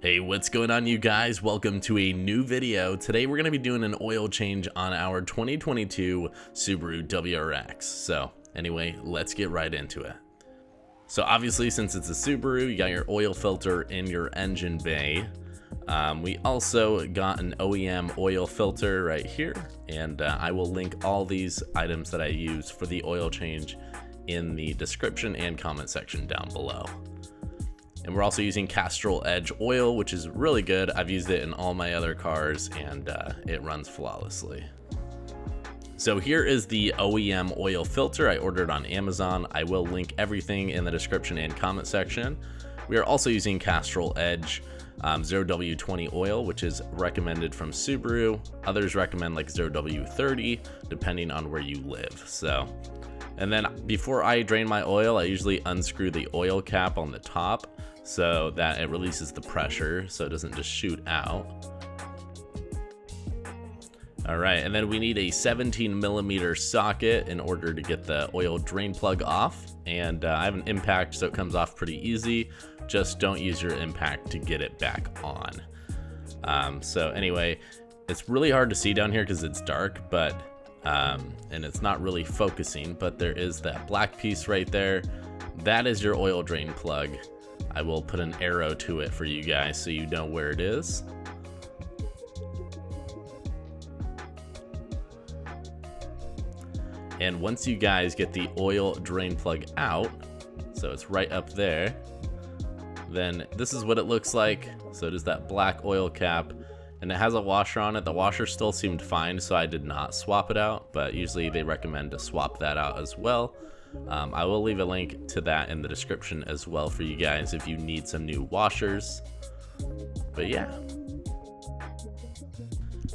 Hey, what's going on, you guys? Welcome to a new video. Today we're going to be doing an oil change on our 2022 Subaru WRX. So anyway, let's get right into it. So obviously, since it's a Subaru, you got your oil filter in your engine bay. We also got an OEM oil filter right here, and I will link all these items that I use for the oil change in the description and comment section down below. And we're also using Castrol Edge oil, which is really good. I've used it in all my other cars, and it runs flawlessly. So here is the OEM oil filter I ordered on Amazon. I will link everything in the description and comment section. We are also using Castrol Edge 0W20 oil, which is recommended from Subaru. Others recommend like 0W30, depending on where you live. So, and then before I drain my oil, I usually unscrew the oil cap on the top so that it releases the pressure so it doesn't just shoot out. All right, and then we need a 17mm socket in order to get the oil drain plug off. And I have an impact, so it comes off pretty easy. Just don't use your impact to get it back on. So anyway, it's really hard to see down here because it's dark, but and it's not really focusing, but there is that black piece right there. That is your oil drain plug. I will put an arrow to it for you guys so you know where it is. And once you guys get the oil drain plug out, so it's right up there, then this is what it looks like. So it is that black oil cap, and it has a washer on it. The washer still seemed fine, so I did not swap it out, but usually they recommend to swap that out as well. I will leave a link to that in the description as well for you guys if you need some new washers. But yeah.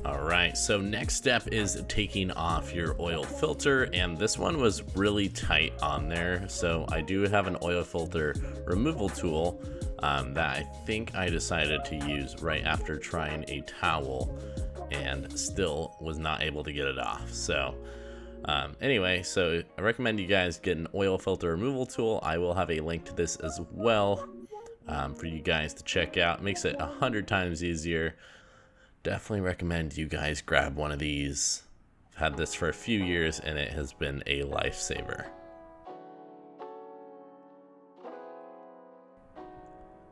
Alright, so next step is taking off your oil filter, and this one was really tight on there. So I do have an oil filter removal tool that I think I decided to use right after trying a towel and still was not able to get it off. So anyway, so I recommend you guys get an oil filter removal tool. I will have a link to this as well for you guys to check out. It makes it 100 times easier. Definitely recommend you guys grab one of these. I've had this for a few years and it has been a lifesaver.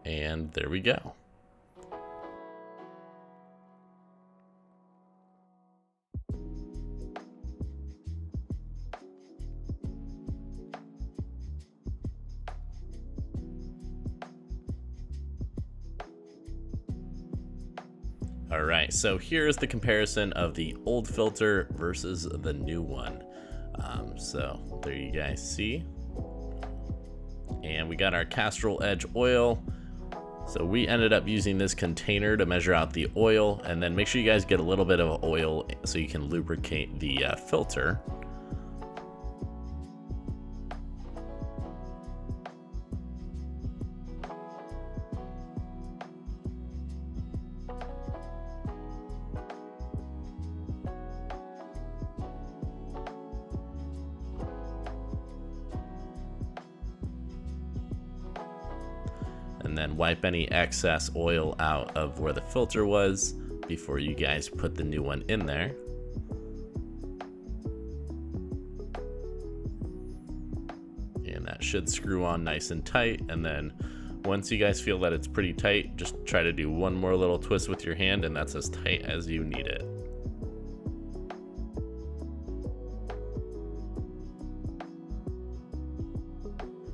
And there we go. All right, so here's the comparison of the old filter versus the new one. So there you guys see. And we got our Castrol Edge oil. So we ended up using this container to measure out the oil, and then make sure you guys get a little bit of oil so you can lubricate the filter. And then wipe any excess oil out of where the filter was before you guys put the new one in there. And that should screw on nice and tight. And then once you guys feel that it's pretty tight, just try to do one more little twist with your hand, and that's as tight as you need it.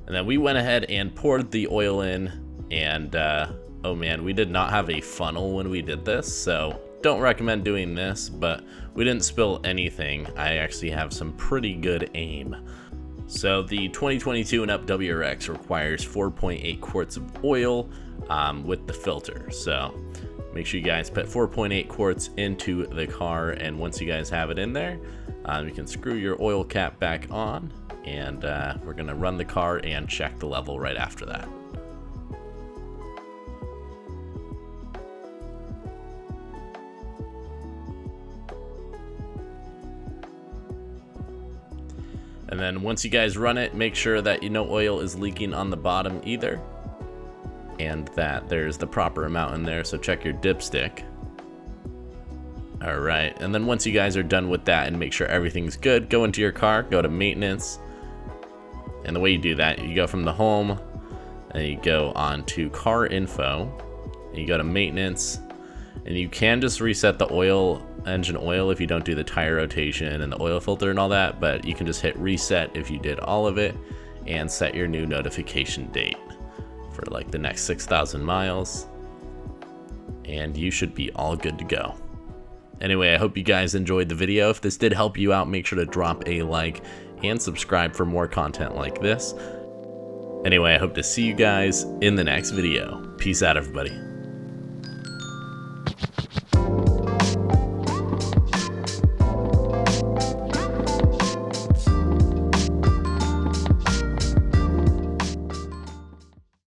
And then we went ahead and poured the oil in. And oh man, we did not have a funnel when we did this, so don't recommend doing this, but we didn't spill anything. I actually have some pretty good aim. So the 2022 and Up WRX requires 4.8 quarts of oil with the filter. So make sure you guys put 4.8 quarts into the car, and once you guys have it in there, you can screw your oil cap back on, and we're gonna run the car and check the level right after that. And then once you guys run it, make sure that no oil is leaking on the bottom either. and that there's the proper amount in there, so check your dipstick. Alright, and then once you guys are done with that and make sure everything's good, go into your car, go to maintenance, and the way you do that, you go from the home, and you go on to car info, and you go to maintenance, and you can just reset the engine oil if you don't do the tire rotation and the oil filter and all that, but you can just hit reset if you did all of it, and set your new notification date for like the next 6,000 miles, and you should be all good to go. Anyway, I hope you guys enjoyed the video. If this did help you out, make sure to drop a like and subscribe for more content like this. Anyway, I hope to see you guys in the next video. Peace out, everybody.